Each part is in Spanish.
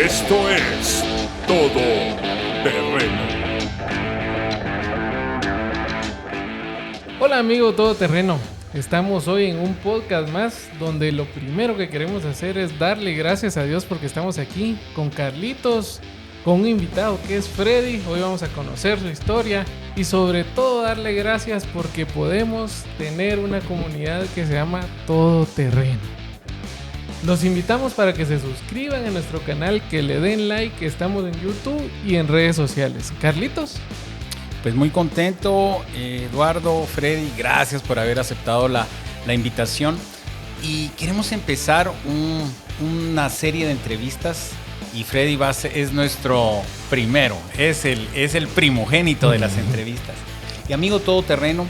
Esto es Todo Terreno. Hola amigo todoterreno, estamos hoy en un podcast más donde lo primero que queremos hacer es darle gracias a Dios porque estamos aquí con Carlitos, con un invitado que es Freddy. Hoy vamos a conocer su historia y sobre todo darle gracias porque podemos tener una comunidad que se llama Todoterreno. Los invitamos para que se suscriban a nuestro canal, que le den like, estamos en YouTube y en redes sociales. Carlitos. Pues muy contento, Eduardo, Freddy, gracias por haber aceptado la invitación. Y queremos empezar una serie de entrevistas y Freddy es nuestro primero, es el primogénito de las entrevistas. Y amigo todoterreno,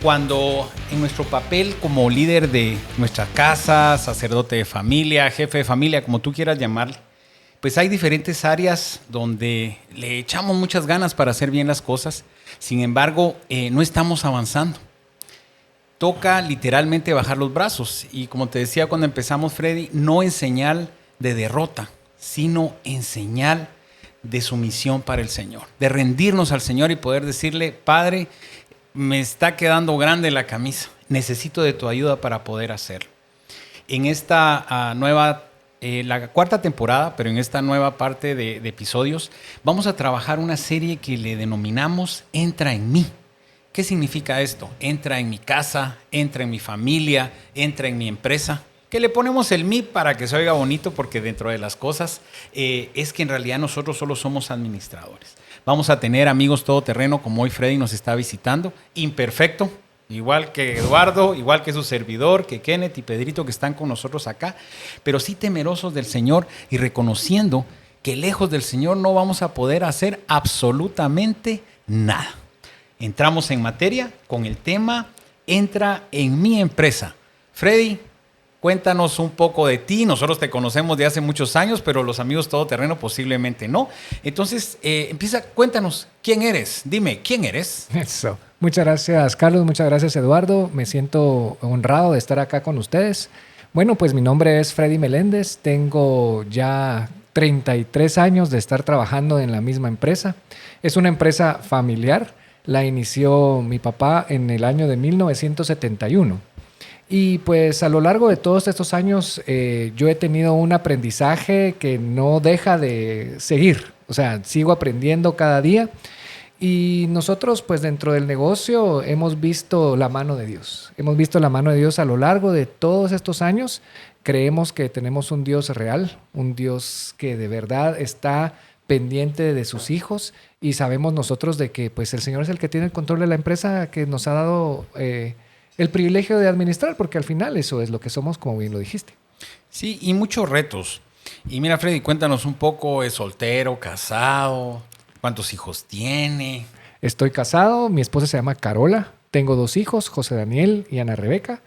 cuando en nuestro papel como líder de nuestra casa, sacerdote de familia, jefe de familia, como tú quieras llamarle, pues hay diferentes áreas donde le echamos muchas ganas para hacer bien las cosas. Sin embargo, no estamos avanzando. Toca literalmente bajar los brazos. Y como te decía cuando empezamos, Freddy, no en señal de derrota, sino en señal de sumisión para el Señor. De rendirnos al Señor y poder decirle, Padre, me está quedando grande la camisa. Necesito de tu ayuda para poder hacerlo. En esta la cuarta temporada, pero en esta nueva parte de episodios, vamos a trabajar una serie que le denominamos Entra en mí. ¿Qué significa esto? Entra en mi casa, entra en mi familia, entra en mi empresa. Que le ponemos el mí para que se oiga bonito, porque dentro de las cosas es que en realidad nosotros solo somos administradores. Vamos a tener amigos todoterreno, como hoy Freddy nos está visitando, imperfecto, igual que Eduardo, igual que su servidor, que Kenneth y Pedrito que están con nosotros acá, pero sí temerosos del Señor y reconociendo que lejos del Señor no vamos a poder hacer absolutamente nada. Entramos en materia con el tema Entra en mi empresa. Freddy, cuéntanos un poco de ti. Nosotros te conocemos de hace muchos años, pero los amigos todoterreno posiblemente no. Entonces, cuéntanos, ¿quién eres? Dime, ¿quién eres? Eso. Muchas gracias, Carlos. Muchas gracias, Eduardo. Me siento honrado de estar acá con ustedes. Bueno, pues mi nombre es Freddy Meléndez. Tengo ya 33 años de estar trabajando en la misma empresa. Es una empresa familiar. La inició mi papá en el año de 1971. Y pues a lo largo de todos estos años yo he tenido un aprendizaje que no deja de seguir. O sea, sigo aprendiendo cada día. Y nosotros, pues dentro del negocio, hemos visto la mano de Dios. Hemos visto la mano de Dios a lo largo de todos estos años. Creemos que tenemos un Dios real, un Dios que de verdad está pendiente de sus hijos. Y sabemos nosotros de que pues el Señor es el que tiene el control de la empresa, que nos ha dado el privilegio de administrar, porque al final eso es lo que somos, como bien lo dijiste. Sí, y muchos retos. Y mira, Freddy, cuéntanos un poco, ¿es soltero, casado? ¿Cuántos hijos tiene? Estoy casado, mi esposa se llama Carola, tengo 2 hijos, José Daniel y Ana Rebeca.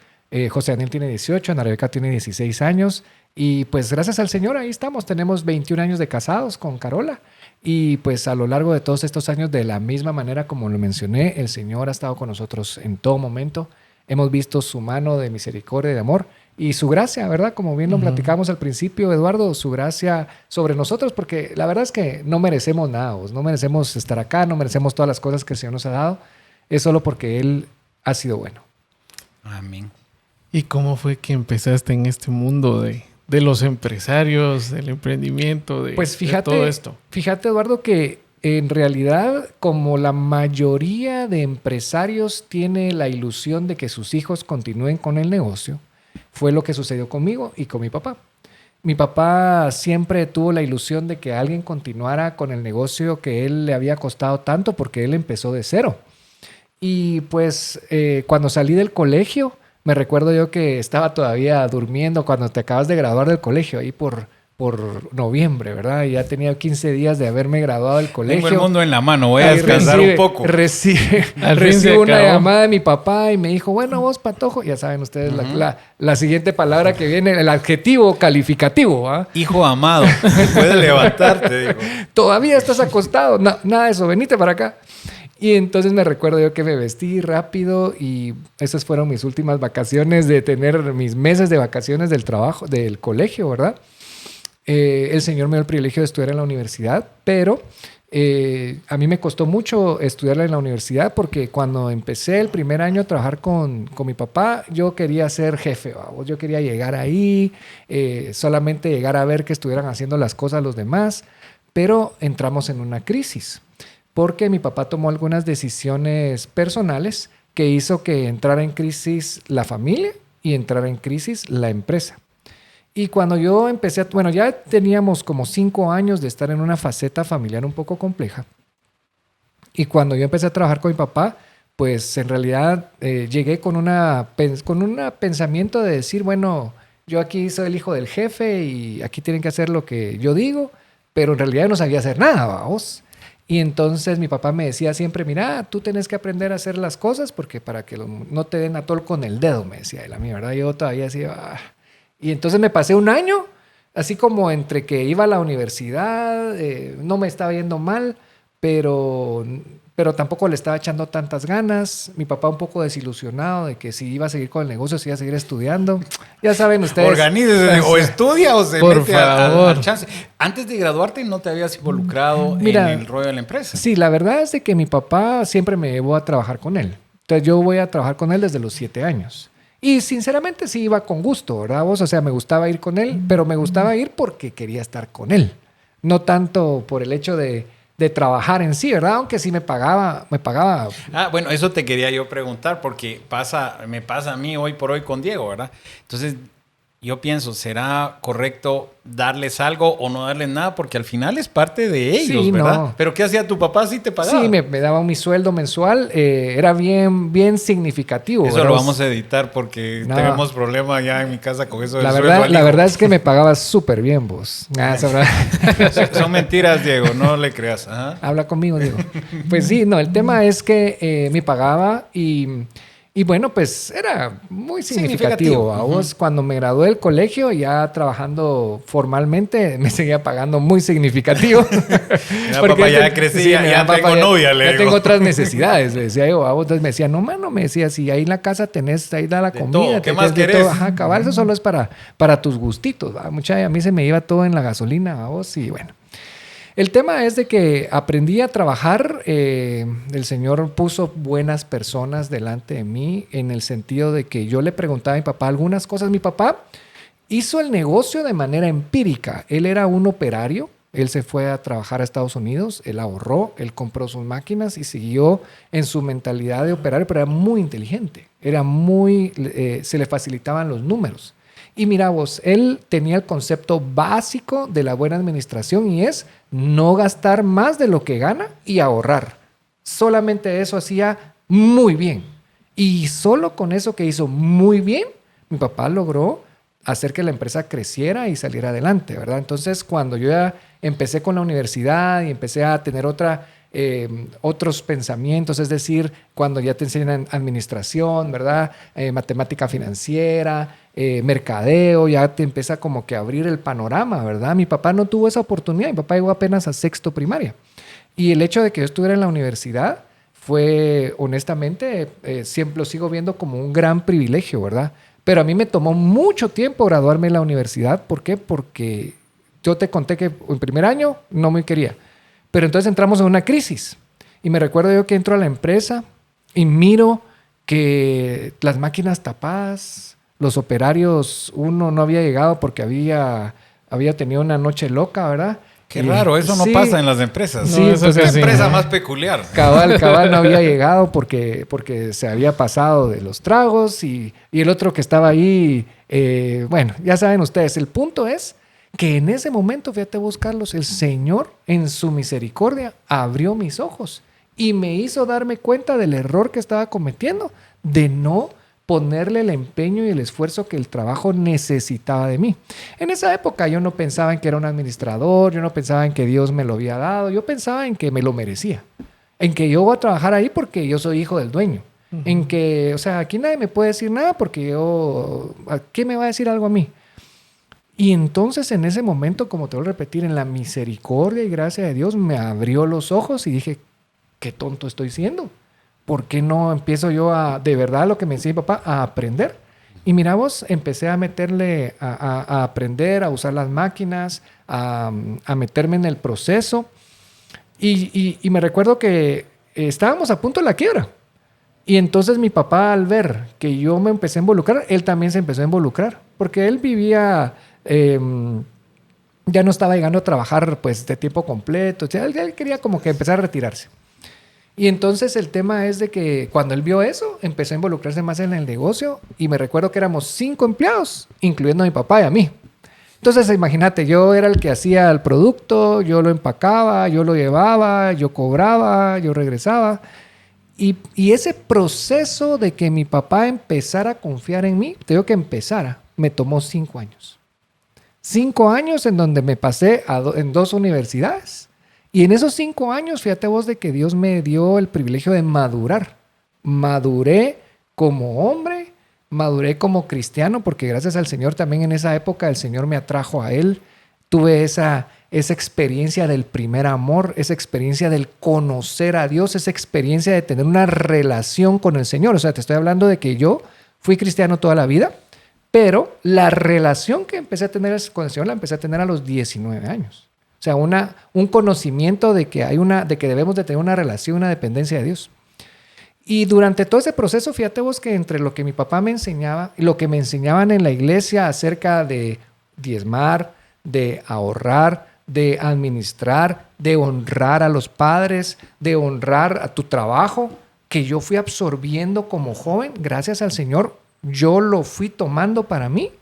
José Daniel tiene 18, Ana Rebeca tiene 16 años y pues gracias al Señor ahí estamos, tenemos 21 años de casados con Carola y pues a lo largo de todos estos años de la misma manera como lo mencioné, el Señor ha estado con nosotros en todo momento, hemos visto su mano de misericordia y de amor. Y su gracia, ¿verdad? Como bien lo platicamos al principio, Eduardo, su gracia sobre nosotros, porque la verdad es que no merecemos nada, no merecemos estar acá, no merecemos todas las cosas que el Señor nos ha dado, es solo porque Él ha sido bueno. Amén. ¿Y cómo fue que empezaste en este mundo de los empresarios, del emprendimiento, de todo esto? Fíjate, Eduardo, que en realidad, como la mayoría de empresarios tiene la ilusión de que sus hijos continúen con el negocio, fue lo que sucedió conmigo y con mi papá. Mi papá siempre tuvo la ilusión de que alguien continuara con el negocio que él le había costado tanto porque él empezó de cero. Y pues cuando salí del colegio, me recuerdo yo que estaba todavía durmiendo cuando te acabas de graduar del colegio, ahí por noviembre, ¿verdad? Y ya tenía 15 días de haberme graduado del colegio. Tengo el mundo en la mano, voy a descansar un poco. Recibo una llamada de mi papá y me dijo, bueno, vos, patojo, ya saben ustedes la siguiente palabra que viene, el adjetivo calificativo. ¿Ah? Hijo amado, puedes levantarte, digo. Todavía estás acostado, nada de eso, venite para acá. Y entonces me recuerdo yo que me vestí rápido y esas fueron mis últimas vacaciones de tener mis meses de vacaciones del trabajo, del colegio, ¿verdad? El Señor me dio el privilegio de estudiar en la universidad, pero a mí me costó mucho estudiar en la universidad porque cuando empecé el primer año a trabajar con mi papá, yo quería ser jefe, ¿vamos? Yo quería llegar ahí, solamente llegar a ver que estuvieran haciendo las cosas los demás, pero entramos en una crisis porque mi papá tomó algunas decisiones personales que hizo que entrara en crisis la familia y entrara en crisis la empresa. Y cuando yo empecé, bueno, ya teníamos como 5 años de estar en una faceta familiar un poco compleja. Y cuando yo empecé a trabajar con mi papá, pues en realidad llegué con un pensamiento de decir, bueno, yo aquí soy el hijo del jefe y aquí tienen que hacer lo que yo digo, pero en realidad no sabía hacer nada, vamos. Y entonces mi papá me decía siempre, mira, tú tienes que aprender a hacer las cosas porque para que no te den atol con el dedo, me decía él a mí, ¿verdad? Yo todavía decía... Y entonces me pasé un año, así como entre que iba a la universidad, no me estaba yendo mal, pero tampoco le estaba echando tantas ganas. Mi papá un poco desilusionado de que si iba a seguir con el negocio, si iba a seguir estudiando. Ya saben ustedes. Organícese, o estudia o se por mete favor. al chance. Antes de graduarte no te habías involucrado Mira, en el rollo de la empresa. Sí, la verdad es de que mi papá siempre me llevó a trabajar con él. Entonces yo voy a trabajar con él desde los 7 años. Y sinceramente sí iba con gusto, ¿verdad vos? O sea, me gustaba ir con él, pero me gustaba ir porque quería estar con él. No tanto por el hecho de trabajar en sí, ¿verdad? Aunque sí me pagaba. Ah, bueno, eso te quería yo preguntar porque me pasa a mí hoy por hoy con Diego, ¿verdad? Entonces, yo pienso, ¿será correcto darles algo o no darles nada? Porque al final es parte de ellos, Sí, ¿verdad? no. ¿Pero qué hacía tu papá si te pagaba? Sí, me daba mi sueldo mensual. Era bien significativo. Eso ¿verdad? lo vamos a editar porque No. tenemos problema ya en mi casa con eso del La sueldo verdad, al la hijo. verdad es que me pagaba súper bien vos. Son mentiras, Diego, no le creas. Ajá. Habla conmigo, Diego. Pues sí, no, el tema es que me pagaba y bueno, pues era muy significativo. A vos, cuando me gradué del colegio, ya trabajando formalmente, me seguía pagando muy significativo. Ya, papá, ya crecí, ya tengo novia, le ya digo. tengo otras necesidades, le decía yo. A vos, entonces me decía, no, mano, me decía, si ahí en la casa tenés, ahí da la De comida. todo. ¿Qué más de querés? todo. Ajá, cabal, eso solo es para tus gustitos. ¿Va? A mí se me iba todo en la gasolina, a vos, y bueno. El tema es de que aprendí a trabajar, el Señor puso buenas personas delante de mí en el sentido de que yo le preguntaba a mi papá algunas cosas. Mi papá hizo el negocio de manera empírica. Él era un operario, él se fue a trabajar a Estados Unidos, él ahorró, él compró sus máquinas y siguió en su mentalidad de operario, pero era muy inteligente, se le facilitaban los números. Y mira vos, él tenía el concepto básico de la buena administración y es no gastar más de lo que gana y ahorrar. Solamente eso hacía muy bien. Y solo con eso que hizo muy bien, mi papá logró hacer que la empresa creciera y saliera adelante, ¿verdad? Entonces, cuando yo ya empecé con la universidad y empecé a tener otros pensamientos, es decir, cuando ya te enseñan administración, ¿verdad? Matemática financiera, mercadeo, ya te empieza como que a abrir el panorama, ¿verdad? Mi papá no tuvo esa oportunidad, mi papá llegó apenas a 6º primaria. Y el hecho de que yo estuviera en la universidad fue, honestamente, siempre lo sigo viendo como un gran privilegio, ¿verdad? Pero a mí me tomó mucho tiempo graduarme en la universidad. ¿Por qué? Porque yo te conté que en primer año no me quería. Pero entonces entramos en una crisis. Y me recuerdo yo que entro a la empresa y miro que las máquinas tapadas, los operarios, uno no había llegado porque había tenido una noche loca, ¿verdad? Qué raro, eso no pasa en las empresas. Sí, No, eso pues que Es sí. la empresa más peculiar. Cabal no había llegado porque se había pasado de los tragos y el otro que estaba ahí, bueno, ya saben ustedes, el punto es que en ese momento, fíjate vos, Carlos, el Señor en su misericordia abrió mis ojos y me hizo darme cuenta del error que estaba cometiendo de no ponerle el empeño y el esfuerzo que el trabajo necesitaba de mí. En esa época yo no pensaba en que era un administrador, yo no pensaba en que Dios me lo había dado, yo pensaba en que me lo merecía, en que yo voy a trabajar ahí porque yo soy hijo del dueño, en que, o sea, aquí nadie me puede decir nada porque ¿qué me va a decir algo a mí? Y entonces en ese momento, como te voy a repetir, en la misericordia y gracia de Dios me abrió los ojos y dije, qué tonto estoy siendo. ¿Por qué no empiezo yo de verdad lo que me decía mi papá, a aprender? Y mira vos, empecé a meterle, a aprender, a usar las máquinas, a meterme en el proceso. Y me recuerdo que estábamos a punto de la quiebra. Y entonces mi papá, al ver que yo me empecé a involucrar, él también se empezó a involucrar. Porque él vivía, ya no estaba llegando a trabajar pues, de tiempo completo. O sea, él quería como que empezar a retirarse. Y entonces el tema es de que cuando él vio eso, empezó a involucrarse más en el negocio. Y me recuerdo que éramos 5 empleados, incluyendo a mi papá y a mí. Entonces, imagínate, yo era el que hacía el producto, yo lo empacaba, yo lo llevaba, yo cobraba, yo regresaba. Y ese proceso de que mi papá empezara a confiar en mí, te digo que empezara, me tomó 5 años. 5 años en donde me pasé en 2 universidades. Y en esos 5 años, fíjate vos de que Dios me dio el privilegio de madurar. Maduré como hombre, maduré como cristiano, porque gracias al Señor también en esa época el Señor me atrajo a Él. Tuve esa experiencia del primer amor, esa experiencia del conocer a Dios, esa experiencia de tener una relación con el Señor. O sea, te estoy hablando de que yo fui cristiano toda la vida, pero la relación que empecé a tener con el Señor la empecé a tener a los 19 años. O sea, un conocimiento de que debemos de tener una relación, una dependencia de Dios. Y durante todo ese proceso, fíjate vos que entre lo que mi papá me enseñaba y lo que me enseñaban en la iglesia acerca de diezmar, de ahorrar, de administrar, de honrar a los padres, de honrar a tu trabajo, que yo fui absorbiendo como joven, gracias al Señor, yo lo fui tomando para mí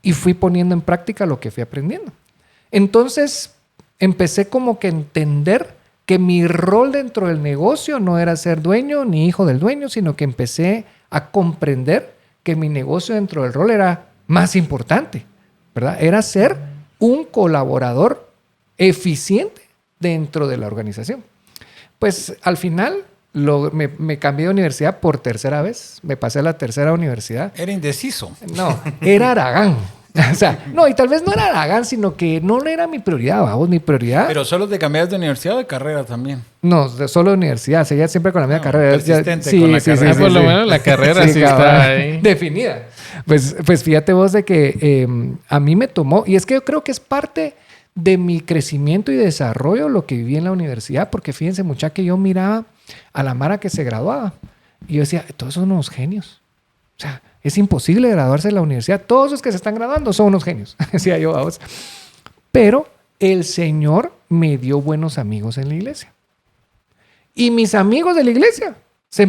y fui poniendo en práctica lo que fui aprendiendo. Entonces, empecé como que a entender que mi rol dentro del negocio no era ser dueño ni hijo del dueño, sino que empecé a comprender que mi negocio dentro del rol era más importante, ¿verdad? Era ser un colaborador eficiente dentro de la organización. Pues al final me cambié de universidad por 3ª vez, me pasé a la 3ª universidad. Era indeciso. No, era Aragán. O sea, no, y tal vez no era Aragán, sino que no era mi prioridad, vamos, mi prioridad. Pero solo te cambiaste de universidad o de carrera también. No, solo de universidad, seguía siempre con la misma carrera. Persistente con la carrera. Por lo menos la carrera sí está ahí. Definida. Pues fíjate vos de que a mí me tomó, y es que yo creo que es parte de mi crecimiento y desarrollo lo que viví en la universidad, porque fíjense, muchacha, que yo miraba a la mara que se graduaba y yo decía, todos son unos genios. O sea, es imposible graduarse de la universidad. Todos los que se están graduando son unos genios, decía yo a vos. Pero el Señor me dio buenos amigos en la iglesia. Y mis amigos de la iglesia se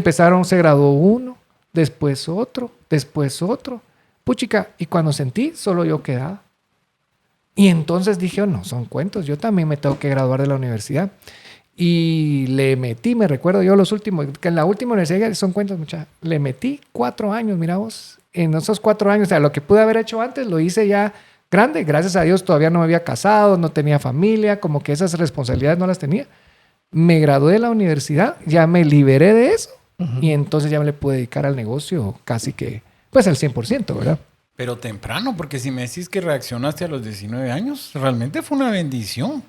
graduó uno, después otro. Puchica, y cuando sentí, solo yo quedaba. Y entonces dije, no, son cuentos, yo también me tengo que graduar de la universidad. Y le metí, me recuerdo yo que en la última universidad, son cuentos, muchachos, le metí 4 años, mira vos. En esos 4 años, o sea, lo que pude haber hecho antes, lo hice ya grande. Gracias a Dios todavía no me había casado, no tenía familia, como que esas responsabilidades no las tenía. Me gradué de la universidad, ya me liberé de eso y entonces ya me le pude dedicar al negocio casi que, pues al 100%, ¿verdad? Pero temprano, porque si me decís que reaccionaste a los 19 años, realmente fue una bendición.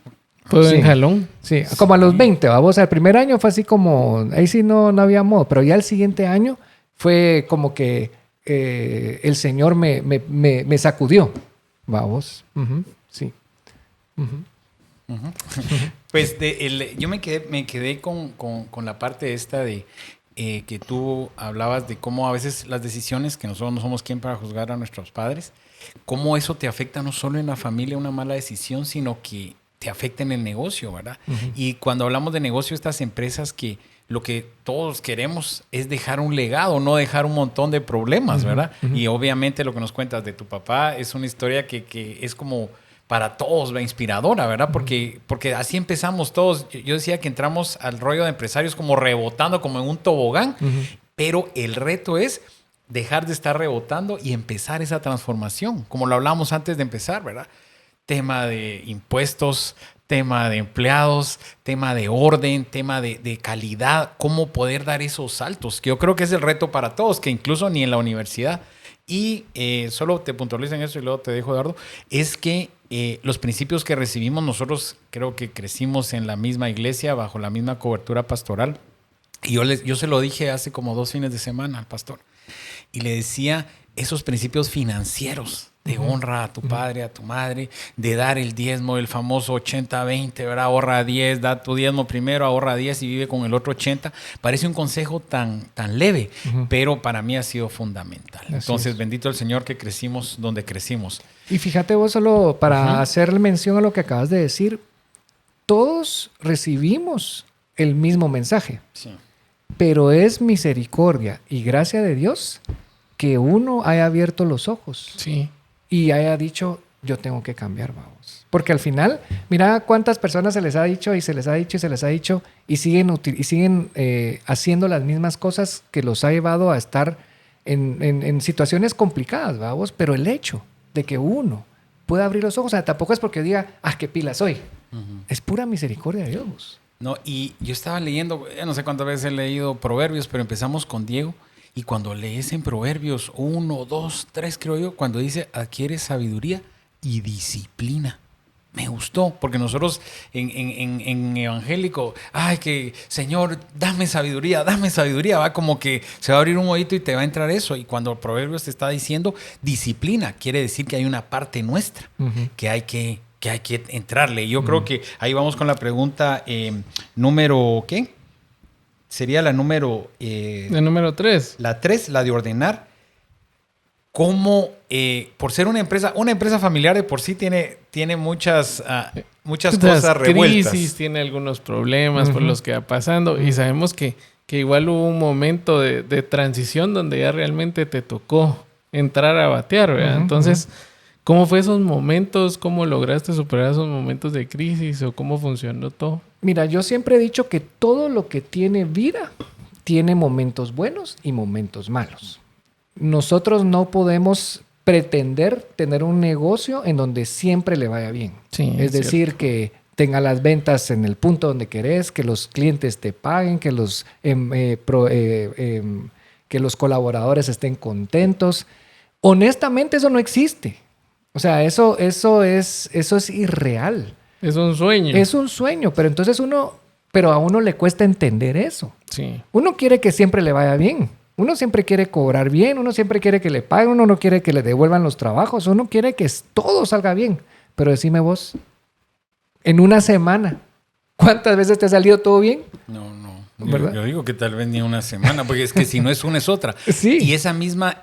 Fue en jalón. Sí, como a los 20, vamos. El primer año fue así como, ahí sí no había modo, pero ya el siguiente año fue como que el Señor me sacudió, vamos. Sí. Pues yo me quedé con la parte esta de que tú hablabas de cómo a veces las decisiones, que nosotros no somos quien para juzgar a nuestros padres, cómo eso te afecta no solo en la familia una mala decisión, sino que te afecta en el negocio, ¿verdad? Y cuando hablamos de negocio, estas empresas que lo que todos queremos es dejar un legado, no dejar un montón de problemas, ¿verdad? Y obviamente lo que nos cuentas de tu papá es una historia que es como para todos la inspiradora, ¿verdad? Porque así empezamos todos. Yo decía que entramos al rollo de empresarios como rebotando, como en un tobogán, pero el reto es dejar de estar rebotando y empezar esa transformación, como lo hablamos antes de empezar, ¿verdad? Tema de impuestos, tema de empleados, tema de orden, tema de calidad, cómo poder dar esos saltos, que yo creo que es el reto para todos, que incluso ni en la universidad. Y solo te puntualizo en eso y luego te dejo, Eduardo, es que los principios que recibimos nosotros, creo que crecimos en la misma iglesia, bajo la misma cobertura pastoral. Y yo se lo dije hace como 2 fines de semana al pastor. Y le decía, esos principios financieros de honra a tu padre, a tu madre, de dar el diezmo, el famoso 80-20, ¿verdad? Ahorra 10, da tu diezmo primero, ahorra 10 y vive con el otro 80. Parece un consejo tan leve, pero para mí ha sido fundamental. Así Entonces, es. bendito el Señor que crecimos donde crecimos. Y fíjate vos, solo para hacer mención a lo que acabas de decir, todos recibimos el mismo mensaje, Sí. pero es misericordia y gracia de Dios que uno haya abierto los ojos Sí. y haya dicho, yo tengo que cambiar, vamos. Porque al final, mira cuántas personas se les ha dicho y se les ha dicho y se les ha dicho y siguen haciendo las mismas cosas que los ha llevado a estar en situaciones complicadas, vamos. Pero el hecho de que uno pueda abrir los ojos, o sea, tampoco es porque diga, qué pila soy. Es pura misericordia de Dios. No, y yo estaba leyendo, ya no sé cuántas veces he leído Proverbios, pero empezamos con Diego. Y cuando lees en Proverbios 1, 2, 3, creo yo, cuando dice adquiere sabiduría y disciplina. Me gustó, porque nosotros en evangélico, que Señor, dame sabiduría, va como que se va a abrir un oído y te va a entrar eso. Y cuando Proverbios te está diciendo disciplina, quiere decir que hay una parte nuestra que hay que entrarle. Y yo creo que ahí vamos con la pregunta número, ¿qué? Sería la número... El número 3. La 3, la de ordenar. ¿Cómo, por ser una empresa familiar de por sí tiene muchas cosas revueltas? Crisis, tiene algunos problemas por los que va pasando y sabemos que igual hubo un momento de transición donde ya realmente te tocó entrar a batear, ¿verdad? Entonces, ¿cómo fue esos momentos? ¿Cómo lograste superar esos momentos de crisis o cómo funcionó todo? Mira, yo siempre he dicho que todo lo que tiene vida tiene momentos buenos y momentos malos. Nosotros no podemos pretender tener un negocio en donde siempre le vaya bien. Sí, es decir, que tenga las ventas en el punto donde querés, que los clientes te paguen, que los colaboradores estén contentos. Honestamente, eso no existe. O sea, eso es irreal. Es un sueño. Es un sueño, pero entonces pero a uno le cuesta entender eso. Sí. Uno quiere que siempre le vaya bien. Uno siempre quiere cobrar bien, uno siempre quiere que le paguen, uno no quiere que le devuelvan los trabajos, uno quiere que todo salga bien. Pero decime vos, en una semana, ¿cuántas veces te ha salido todo bien? No. ¿Verdad? Yo digo que tal vez ni una semana, porque es que si no es una es otra. Sí. Y esa misma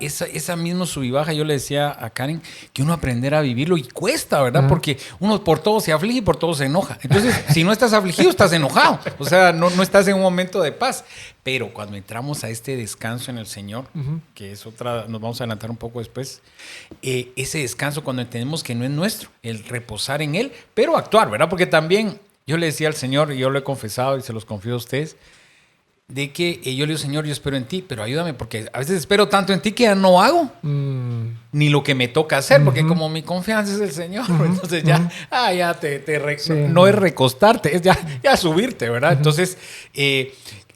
sub y baja, yo le decía a Karen que uno aprender a vivirlo y cuesta, ¿verdad? Porque uno por todo se aflige y por todo se enoja. Entonces, si no estás afligido, estás enojado. O sea, no estás en un momento de paz. Pero cuando entramos a este descanso en el Señor, que es otra, nos vamos a adelantar un poco después, ese descanso cuando entendemos que no es nuestro, el reposar en Él, pero actuar, ¿verdad? Porque también yo le decía al Señor, y yo lo he confesado y se los confío a ustedes, de que yo le digo, Señor, yo espero en ti, pero ayúdame, porque a veces espero tanto en ti que ya no hago ni lo que me toca hacer, porque como mi confianza es el Señor, entonces ya no es recostarte, es ya subirte, ¿verdad? Entonces,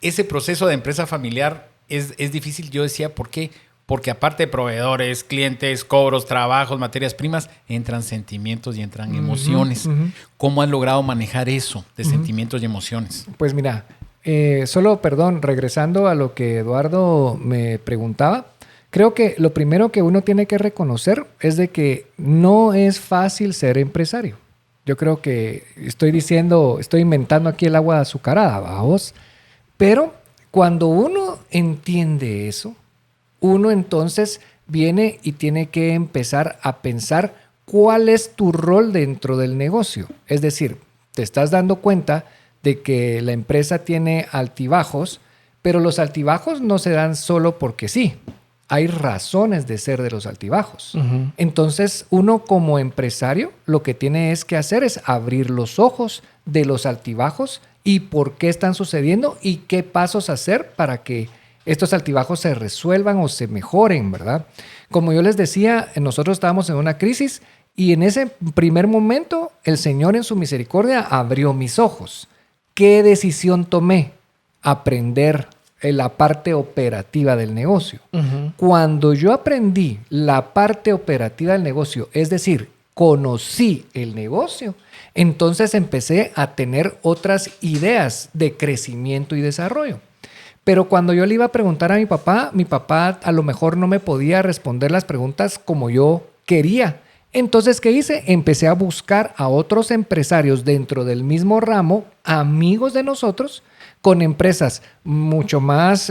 ese proceso de empresa familiar es difícil. Yo decía, ¿por qué? Porque aparte de proveedores, clientes, cobros, trabajos, materias primas, entran sentimientos y entran emociones. ¿Cómo has logrado manejar eso de sentimientos y emociones? Pues mira, regresando a lo que Eduardo me preguntaba, creo que lo primero que uno tiene que reconocer es de que no es fácil ser empresario. Yo creo que estoy inventando aquí el agua azucarada, vamos. Pero cuando uno entiende eso, uno entonces viene y tiene que empezar a pensar cuál es tu rol dentro del negocio. Es decir, te estás dando cuenta de que la empresa tiene altibajos, pero los altibajos no se dan solo porque sí. Hay razones de ser de los altibajos. Entonces, uno como empresario lo que tiene que hacer es abrir los ojos de los altibajos y por qué están sucediendo y qué pasos hacer para que estos altibajos se resuelvan o se mejoren, ¿verdad? Como yo les decía, nosotros estábamos en una crisis y en ese primer momento el Señor en su misericordia abrió mis ojos. ¿Qué decisión tomé? Aprender la parte operativa del negocio. Cuando yo aprendí la parte operativa del negocio, es decir, conocí el negocio, entonces empecé a tener otras ideas de crecimiento y desarrollo. Pero cuando yo le iba a preguntar a mi papá a lo mejor no me podía responder las preguntas como yo quería. Entonces, ¿qué hice? Empecé a buscar a otros empresarios dentro del mismo ramo, amigos de nosotros, con empresas mucho más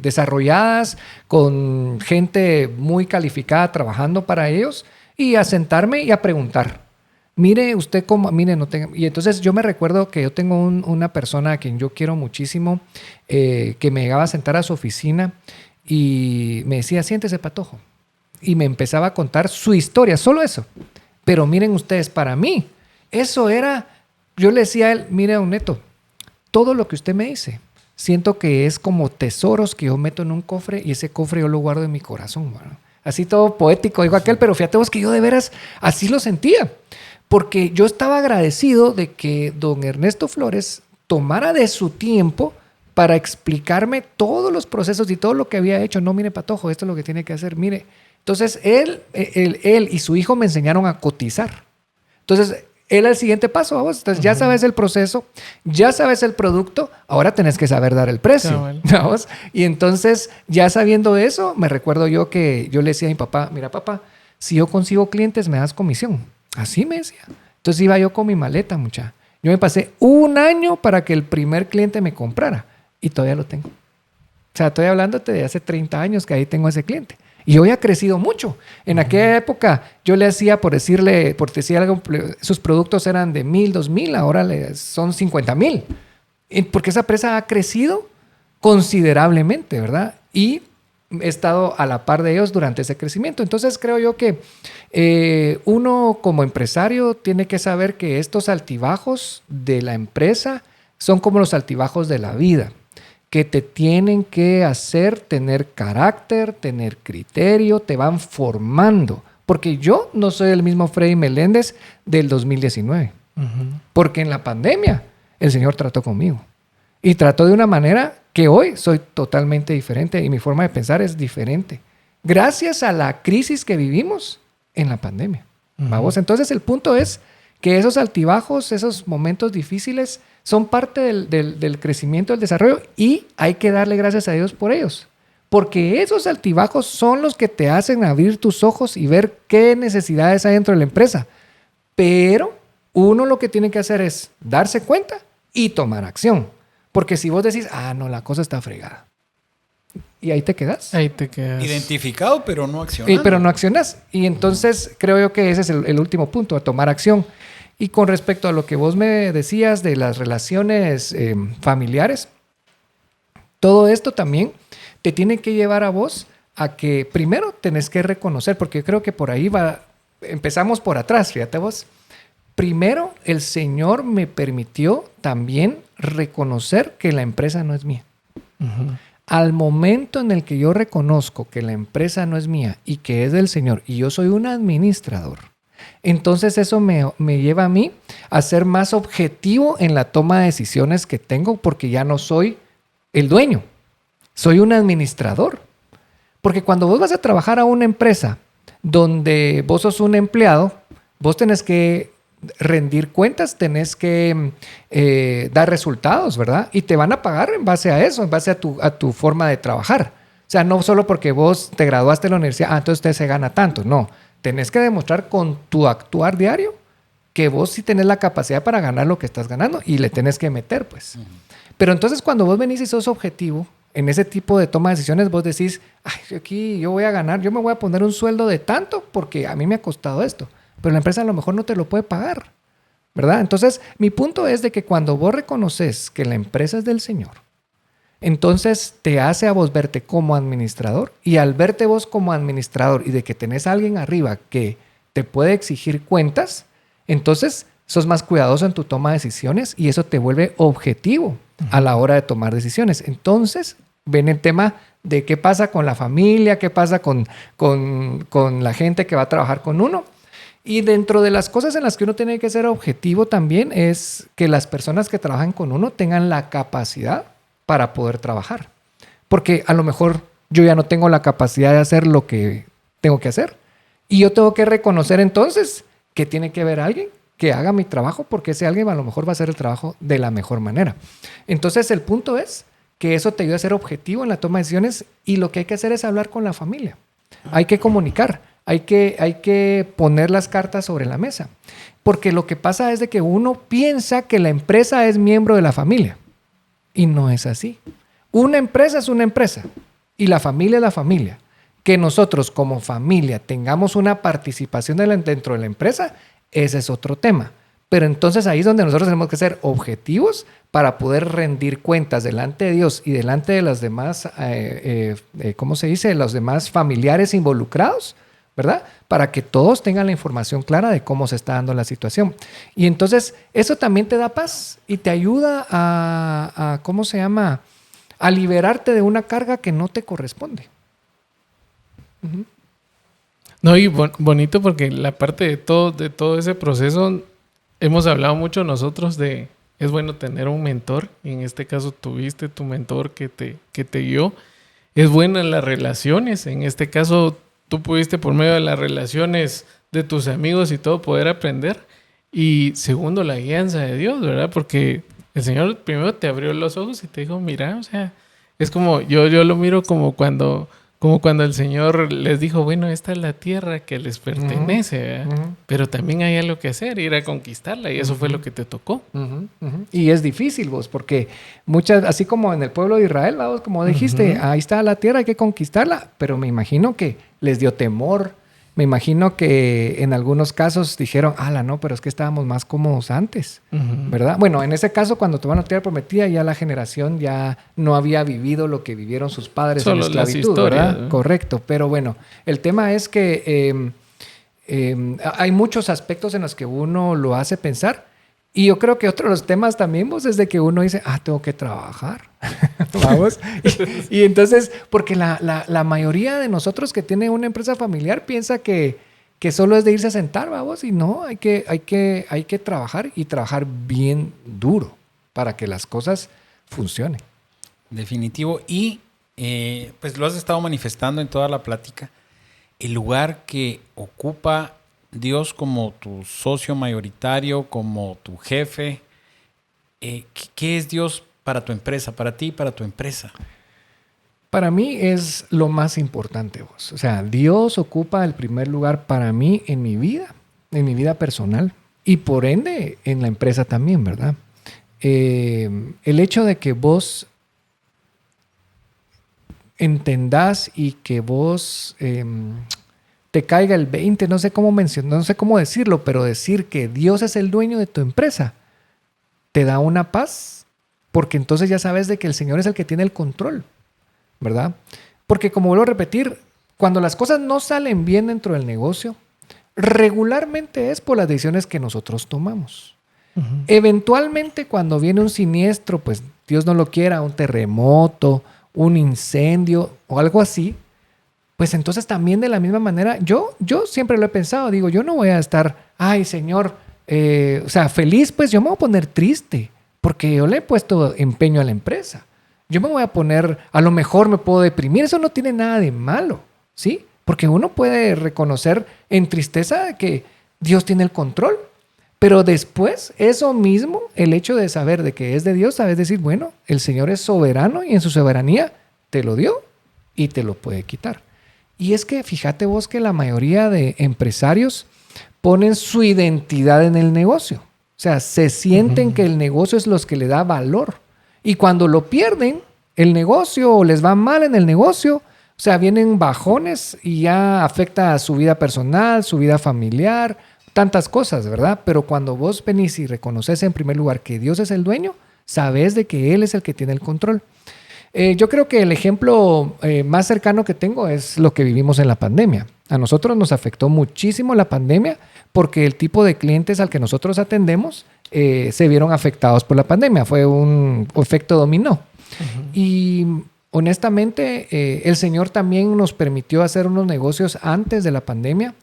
desarrolladas, con gente muy calificada trabajando para ellos, y a sentarme y a preguntar. Mire, usted cómo, mire, no tenga. Y entonces yo me recuerdo que yo tengo una persona a quien yo quiero muchísimo, que me llegaba a sentar a su oficina y me decía, siéntese, Patojo. Y me empezaba a contar su historia, solo eso. Pero miren ustedes, para mí, eso era, yo le decía a él, mire, don Neto, todo lo que usted me dice, siento que es como tesoros que yo meto en un cofre y ese cofre yo lo guardo en mi corazón. Bueno, así todo poético, dijo aquel, pero fíjate vos que yo de veras así lo sentía. Porque yo estaba agradecido de que don Ernesto Flores tomara de su tiempo para explicarme todos los procesos y todo lo que había hecho. No, mire, Patojo, esto es lo que tiene que hacer, mire. Entonces, él y su hijo me enseñaron a cotizar. Entonces, él al siguiente paso, vamos. Entonces, ya sabes el proceso, ya sabes el producto, ahora tenés que saber dar el precio. ¿Vamos? Y entonces, ya sabiendo eso, me recuerdo yo que yo le decía a mi papá, mira, papá, si yo consigo clientes, me das comisión. Así me decía. Entonces, iba yo con mi maleta, mucha. Yo me pasé 1 año para que el primer cliente me comprara y todavía lo tengo. O sea, estoy hablándote de hace 30 años que ahí tengo ese cliente. Y hoy ha crecido mucho. En aquella época yo le hacía, por decir algo, sus productos eran de 1,000, 2,000, ahora son 50,000. Porque esa empresa ha crecido considerablemente, ¿verdad? Y he estado a la par de ellos durante ese crecimiento. Entonces creo yo que uno como empresario tiene que saber que estos altibajos de la empresa son como los altibajos de la vida, que te tienen que hacer tener carácter, tener criterio, te van formando. Porque yo no soy el mismo Freddy Meléndez del 2019. Porque en la pandemia el Señor trató conmigo. Y trató de una manera que hoy soy totalmente diferente y mi forma de pensar es diferente. Gracias a la crisis que vivimos en la pandemia. ¿Vamos? Entonces el punto es que esos altibajos, esos momentos difíciles son parte del crecimiento, del desarrollo y hay que darle gracias a Dios por ellos. Porque esos altibajos son los que te hacen abrir tus ojos y ver qué necesidades hay dentro de la empresa. Pero uno lo que tiene que hacer es darse cuenta y tomar acción. Porque si vos decís, no, la cosa está fregada. Y ahí te quedas. Ahí te quedas. Identificado, pero no accionando. Pero no accionas. Y entonces creo yo que ese es el último punto, a tomar acción. Y con respecto a lo que vos me decías de las relaciones familiares, todo esto también te tiene que llevar a vos a que primero tenés que reconocer, porque creo que por ahí empezamos por atrás, fíjate vos. Primero, el Señor me permitió también reconocer que la empresa no es mía. Al momento en el que yo reconozco que la empresa no es mía y que es del Señor y yo soy un administrador, entonces eso me lleva a mí a ser más objetivo en la toma de decisiones que tengo porque ya no soy el dueño, soy un administrador. Porque cuando vos vas a trabajar a una empresa donde vos sos un empleado, vos tenés que rendir cuentas, tenés que dar resultados, ¿verdad? Y te van a pagar en base a eso, en base a tu forma de trabajar. O sea, no solo porque vos te graduaste de la universidad, entonces usted se gana tanto. No, tenés que demostrar con tu actuar diario que vos sí tenés la capacidad para ganar lo que estás ganando y le tenés que meter, pues. Pero entonces cuando vos venís y sos objetivo, en ese tipo de toma de decisiones vos decís, aquí yo voy a ganar, yo me voy a poner un sueldo de tanto porque a mí me ha costado esto. Pero la empresa a lo mejor no te lo puede pagar, ¿verdad? Entonces, mi punto es de que cuando vos reconoces que la empresa es del Señor, entonces te hace a vos verte como administrador y al verte vos como administrador y de que tenés a alguien arriba que te puede exigir cuentas, entonces sos más cuidadoso en tu toma de decisiones y eso te vuelve objetivo a la hora de tomar decisiones. Entonces, ven el tema de qué pasa con la familia, qué pasa con la gente que va a trabajar con uno. Y dentro de las cosas en las que uno tiene que ser objetivo también es que las personas que trabajan con uno tengan la capacidad para poder trabajar. Porque a lo mejor yo ya no tengo la capacidad de hacer lo que tengo que hacer. Y yo tengo que reconocer entonces que tiene que haber alguien que haga mi trabajo porque ese alguien a lo mejor va a hacer el trabajo de la mejor manera. Entonces el punto es que eso te ayuda a ser objetivo en la toma de decisiones y lo que hay que hacer es hablar con la familia. Hay que comunicar, hay que poner las cartas sobre la mesa. Porque lo que pasa es de que uno piensa que la empresa es miembro de la familia y no es así. Una empresa es una empresa y la familia es la familia. Que nosotros como familia tengamos una participación dentro de la empresa, ese es otro tema. Pero entonces ahí es donde nosotros tenemos que ser objetivos para poder rendir cuentas delante de Dios y delante de los demás, ¿cómo se dice? Los demás familiares involucrados, ¿verdad? Para que todos tengan la información clara de cómo se está dando la situación. Y entonces eso también te da paz y te ayuda a ¿cómo se llama? A liberarte de una carga que no te corresponde. Uh-huh. No, y bonito porque la parte de todo ese proceso, hemos hablado mucho nosotros de, es bueno tener un mentor, y en este caso tuviste tu mentor que te guió. Es buena las relaciones, en este caso tú pudiste por medio de las relaciones de tus amigos y todo poder aprender. Y segundo, la guianza de Dios, ¿verdad? Porque el Señor primero te abrió los ojos y te dijo, mira, o sea, es como, yo lo miro como cuando el Señor les dijo, bueno, esta es la tierra que les pertenece, ¿verdad? Uh-huh. Pero también hay algo que hacer, ir a conquistarla, y eso fue lo que te tocó. Uh-huh. Uh-huh. Y es difícil, vos, porque así como en el pueblo de Israel, vos, como dijiste, ahí está la tierra, hay que conquistarla, pero me imagino que les dio temor. Me imagino que en algunos casos dijeron, no, pero es que estábamos más cómodos antes, ¿verdad? Bueno, en ese caso, cuando tomaron la tierra prometida, ya la generación ya no había vivido lo que vivieron sus padres en la esclavitud, ¿verdad? Correcto, pero bueno, el tema es que hay muchos aspectos en los que uno lo hace pensar. Y yo creo que otro de los temas también, vos, es de que uno dice, tengo que trabajar. Vamos. Y entonces, porque la mayoría de nosotros que tiene una empresa familiar piensa que solo es de irse a sentar, vamos, y no, hay que trabajar y trabajar bien duro para que las cosas funcionen. Definitivo. Y pues lo has estado manifestando en toda la plática. El lugar que ocupa Dios como tu socio mayoritario, como tu jefe, ¿qué es Dios para tu empresa, para ti y para tu empresa? Para mí es lo más importante, vos. O sea, Dios ocupa el primer lugar para mí en mi vida personal y por ende en la empresa también, ¿verdad? El hecho de que vos entendás y que vos te caiga el 20, no sé cómo decirlo, pero decir que Dios es el dueño de tu empresa te da una paz, porque entonces ya sabes de que el Señor es el que tiene el control, ¿verdad? Porque como vuelvo a repetir, cuando las cosas no salen bien dentro del negocio, regularmente es por las decisiones que nosotros tomamos. Uh-huh. Eventualmente cuando viene un siniestro, pues Dios no lo quiera, un terremoto, un incendio o algo así, pues entonces también de la misma manera, yo siempre lo he pensado, digo, yo no voy a estar, Señor, feliz, pues yo me voy a poner triste, porque yo le he puesto empeño a la empresa. Yo me voy a poner, a lo mejor me puedo deprimir, eso no tiene nada de malo, ¿sí? Porque uno puede reconocer en tristeza que Dios tiene el control, pero después eso mismo, el hecho de saber de que es de Dios, sabes decir, bueno, el Señor es soberano y en su soberanía te lo dio y te lo puede quitar. Y es que fíjate vos que la mayoría de empresarios ponen su identidad en el negocio. O sea, se sienten que el negocio es lo que le da valor. Y cuando lo pierden, el negocio o les va mal en el negocio, o sea, vienen bajones y ya afecta a su vida personal, su vida familiar, tantas cosas, ¿verdad? Pero cuando vos venís y reconoces en primer lugar que Dios es el dueño, sabes de que Él es el que tiene el control. Yo creo que el ejemplo más cercano que tengo es lo que vivimos en la pandemia. A nosotros nos afectó muchísimo la pandemia porque el tipo de clientes al que nosotros atendemos se vieron afectados por la pandemia. Fue un efecto dominó. Uh-huh. Y honestamente, el Señor también nos permitió hacer unos negocios antes de la pandemia.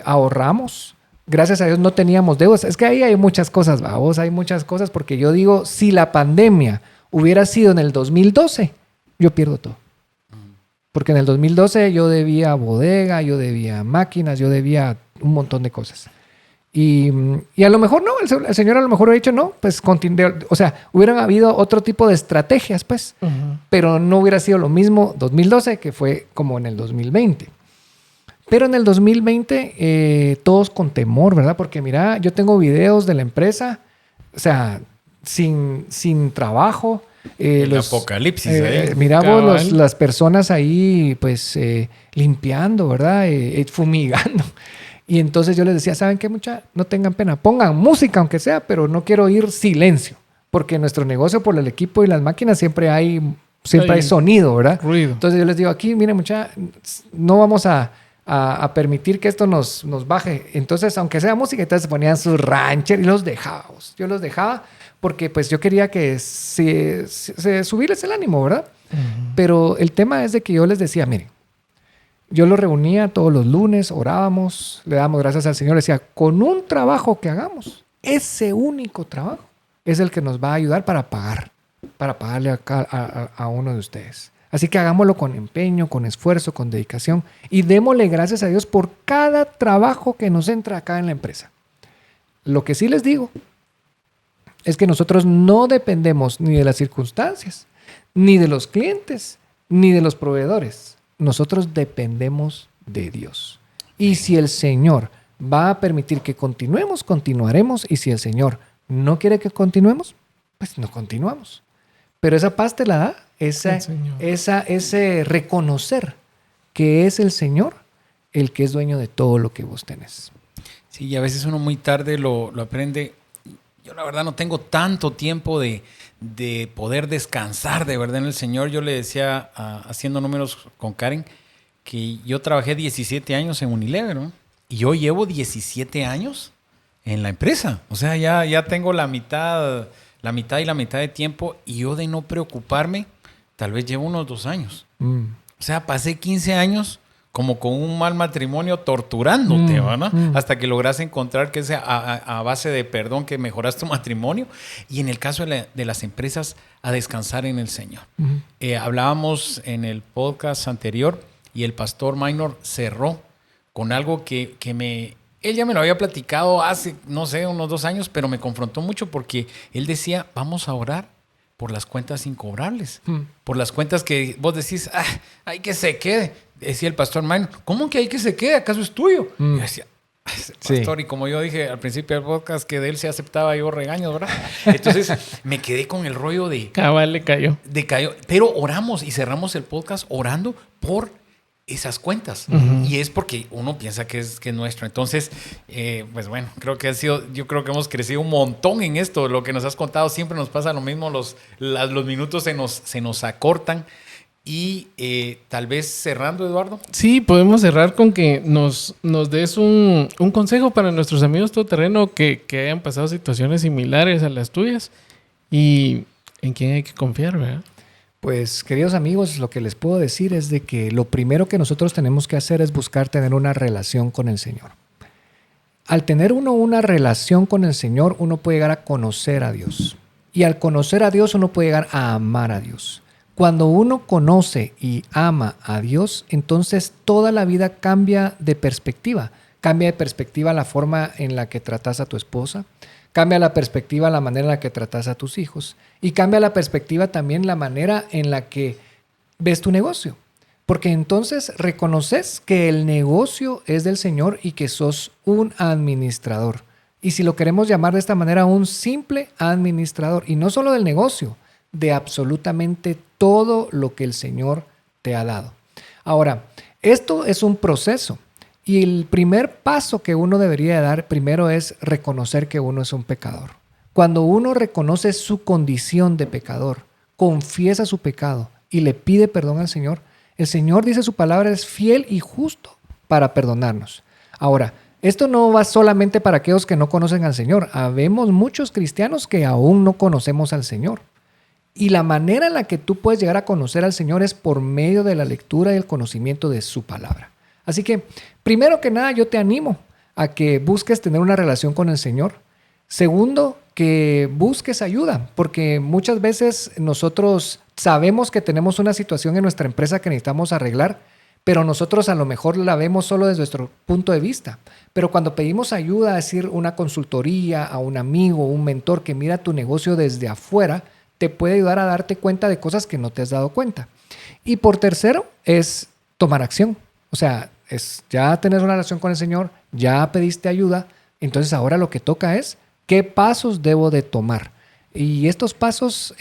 Ahorramos. Gracias a Dios no teníamos deudas. Es que ahí hay muchas cosas, vamos, hay muchas cosas porque yo digo, si la pandemia hubiera sido en el 2012, yo pierdo todo. Porque en el 2012 yo debía bodega, yo debía máquinas, yo debía un montón de cosas. Y a lo mejor no, el Señor a lo mejor ha dicho no, pues o sea, hubieran habido otro tipo de estrategias, pues, pero no hubiera sido lo mismo 2012 que fue como en el 2020. Pero en el 2020 todos con temor, ¿verdad? Porque mira, yo tengo videos de la empresa, o sea, sin trabajo. El apocalipsis. Mira vos las personas ahí, pues, limpiando, ¿verdad? Fumigando. Y entonces yo les decía, ¿saben qué, mucha? No tengan pena, pongan música aunque sea, pero no quiero oír silencio, porque en nuestro negocio por el equipo y las máquinas siempre hay sonido, ¿verdad? Ruido. Entonces yo les digo, aquí, miren, mucha, no vamos a permitir que esto nos baje. Entonces, aunque sea música, entonces se ponían sus ranchers y los dejábamos. Yo los dejaba porque pues yo quería que se subirles el ánimo, ¿verdad? Pero el tema es de que yo les decía, miren, yo los reunía todos los lunes, orábamos, le dábamos gracias al Señor, decía, con un trabajo que hagamos, ese único trabajo es el que nos va a ayudar para pagarle a uno de ustedes. Así que hagámoslo con empeño, con esfuerzo, con dedicación y démosle gracias a Dios por cada trabajo que nos entra acá en la empresa. Lo que sí les digo es que nosotros no dependemos ni de las circunstancias, ni de los clientes, ni de los proveedores. Nosotros dependemos de Dios. Y si el Señor va a permitir que continuemos, continuaremos. Y si el Señor no quiere que continuemos, pues no continuamos. Pero esa paz te la da, ese reconocer que es el Señor el que es dueño de todo lo que vos tenés. Sí, y a veces uno muy tarde lo aprende. Yo la verdad no tengo tanto tiempo de poder descansar de verdad en el Señor. Yo le decía, haciendo números con Karen, que yo trabajé 17 años en Unilever, ¿no? Y yo llevo 17 años en la empresa. O sea, ya tengo la mitad y la mitad de tiempo, y yo de no preocuparme, tal vez llevo unos 2 años. O sea, pasé 15 años como con un mal matrimonio torturándote, ¿verdad? Hasta que logras encontrar que es a base de perdón que mejoras tu matrimonio. Y en el caso de las empresas, a descansar en el Señor. Hablábamos en el podcast anterior y el pastor Minor cerró con algo que él ya me lo había platicado hace, no sé, unos 2 años, pero me confrontó mucho porque él decía, vamos a orar por las cuentas incobrables, por las cuentas que vos decís, hay que se quede. Decía el pastor Minor, ¿cómo que hay que se quede? ¿Acaso es tuyo? Y yo decía, pastor, sí. Y como yo dije al principio del podcast que de él se aceptaba yo regaños, ¿verdad? Entonces me quedé con el rollo de... Cabal le cayó. Pero oramos y cerramos el podcast orando por esas cuentas. Y es porque uno piensa que es nuestro. Entonces, pues bueno, yo creo que hemos crecido un montón en esto. Lo que nos has contado siempre nos pasa lo mismo. Los minutos se nos acortan. Y tal vez cerrando, Eduardo. Sí, podemos cerrar con que nos des un consejo para nuestros amigos todoterreno que hayan pasado situaciones similares a las tuyas y en quién hay que confiar, ¿verdad? Pues, queridos amigos, lo que les puedo decir es de que lo primero que nosotros tenemos que hacer es buscar tener una relación con el Señor. Al tener uno una relación con el Señor, uno puede llegar a conocer a Dios. Y al conocer a Dios, uno puede llegar a amar a Dios. Cuando uno conoce y ama a Dios, entonces toda la vida cambia de perspectiva. Cambia de perspectiva la forma en la que tratas a tu esposa, cambia la perspectiva la manera en la que tratas a tus hijos y cambia la perspectiva también la manera en la que ves tu negocio. Porque entonces reconoces que el negocio es del Señor y que sos un administrador. Y si lo queremos llamar de esta manera, un simple administrador. Y no solo del negocio, de absolutamente todo lo que el Señor te ha dado. Ahora, esto es un proceso y el primer paso que uno debería dar primero es reconocer que uno es un pecador. Cuando uno reconoce su condición de pecador, confiesa su pecado y le pide perdón al Señor, el Señor, dice su palabra, es fiel y justo para perdonarnos. Ahora, esto no va solamente para aquellos que no conocen al Señor. Habemos muchos cristianos que aún no conocemos al Señor. Y la manera en la que tú puedes llegar a conocer al Señor es por medio de la lectura y el conocimiento de su palabra. Así que, primero que nada, yo te animo a que busques tener una relación con el Señor. Segundo, que busques ayuda, porque muchas veces nosotros sabemos que tenemos una situación en nuestra empresa que necesitamos arreglar, pero nosotros a lo mejor la vemos solo desde nuestro punto de vista. Pero cuando pedimos ayuda, es decir, una consultoría a un amigo, un mentor que mira tu negocio desde afuera, te puede ayudar a darte cuenta de cosas que no te has dado cuenta. Y por tercero, es tomar acción. O sea, ya tenés una relación con el Señor, ya pediste ayuda, entonces ahora lo que toca es qué pasos debo de tomar. Y estos pasos,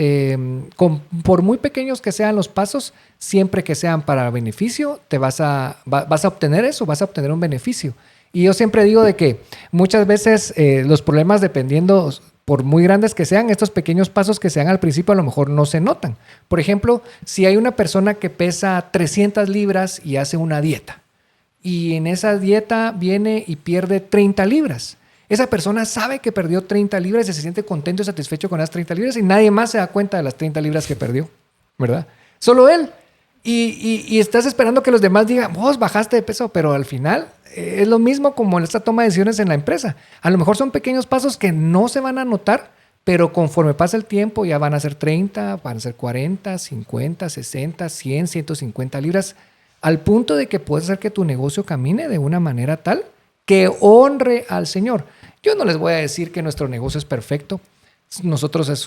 por muy pequeños que sean los pasos, siempre que sean para beneficio, vas a obtener eso, vas a obtener un beneficio. Y yo siempre digo de que muchas veces los problemas, dependiendo, por muy grandes que sean, estos pequeños pasos que se dan al principio a lo mejor no se notan. Por ejemplo, si hay una persona que pesa 300 libras y hace una dieta, y en esa dieta viene y pierde 30 libras. Esa persona sabe que perdió 30 libras y se siente contento y satisfecho con las 30 libras y nadie más se da cuenta de las 30 libras que perdió, ¿verdad? Solo él. Y estás esperando que los demás digan, vos bajaste de peso, pero al final es lo mismo como en esta toma de decisiones en la empresa. A lo mejor son pequeños pasos que no se van a notar, pero conforme pasa el tiempo ya van a ser 30, van a ser 40, 50, 60, 100, 150 libras, al punto de que puedes hacer que tu negocio camine de una manera tal que honre al Señor. Yo no les voy a decir que nuestro negocio es perfecto. Nosotros es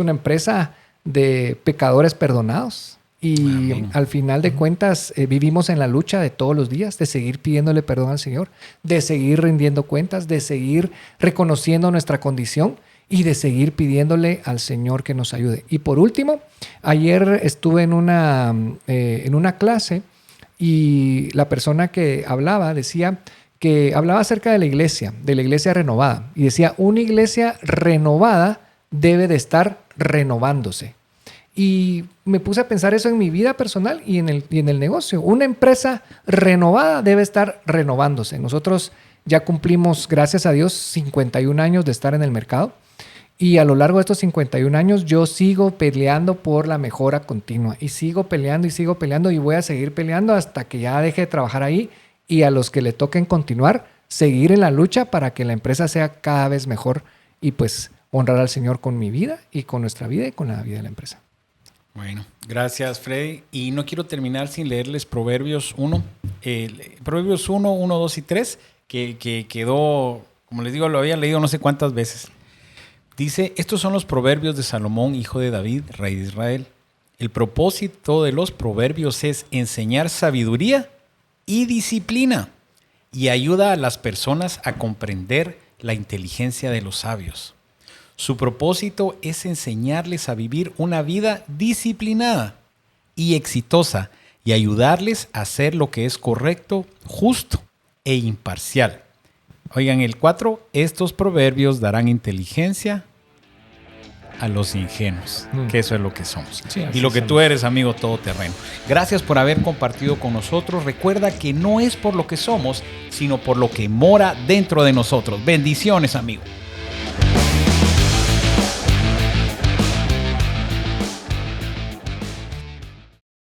una empresa de pecadores perdonados. Y amén. Al final de cuentas vivimos en la lucha de todos los días, de seguir pidiéndole perdón al Señor, de seguir rindiendo cuentas, de seguir reconociendo nuestra condición y de seguir pidiéndole al Señor que nos ayude. Y por último, ayer estuve en una clase y la persona que hablaba hablaba acerca de la iglesia renovada. Y decía, una iglesia renovada debe de estar renovándose. Y me puse a pensar eso en mi vida personal y en el negocio. Una empresa renovada debe estar renovándose. Nosotros ya cumplimos, gracias a Dios, 51 años de estar en el mercado. Y a lo largo de estos 51 años yo sigo peleando por la mejora continua. Y sigo peleando y voy a seguir peleando hasta que ya deje de trabajar ahí. Y a los que le toquen continuar, seguir en la lucha para que la empresa sea cada vez mejor y pues honrar al Señor con mi vida y con nuestra vida y con la vida de la empresa. Bueno, gracias Freddy. Y no quiero terminar sin leerles Proverbios 1. Proverbios 1, 1, 2 y 3, que quedó, como les digo, lo había leído no sé cuántas veces. Dice, estos son los proverbios de Salomón, hijo de David, rey de Israel. El propósito de los proverbios es enseñar sabiduría y disciplina y ayuda a las personas a comprender la inteligencia de los sabios. Su propósito es enseñarles a vivir una vida disciplinada y exitosa y ayudarles a hacer lo que es correcto, justo e imparcial. Oigan, el 4, estos proverbios darán inteligencia a los ingenuos, que eso es lo que somos. Sí, y lo que tú eres, amigo todoterreno. Gracias por haber compartido con nosotros. Recuerda que no es por lo que somos, sino por lo que mora dentro de nosotros. Bendiciones, amigo.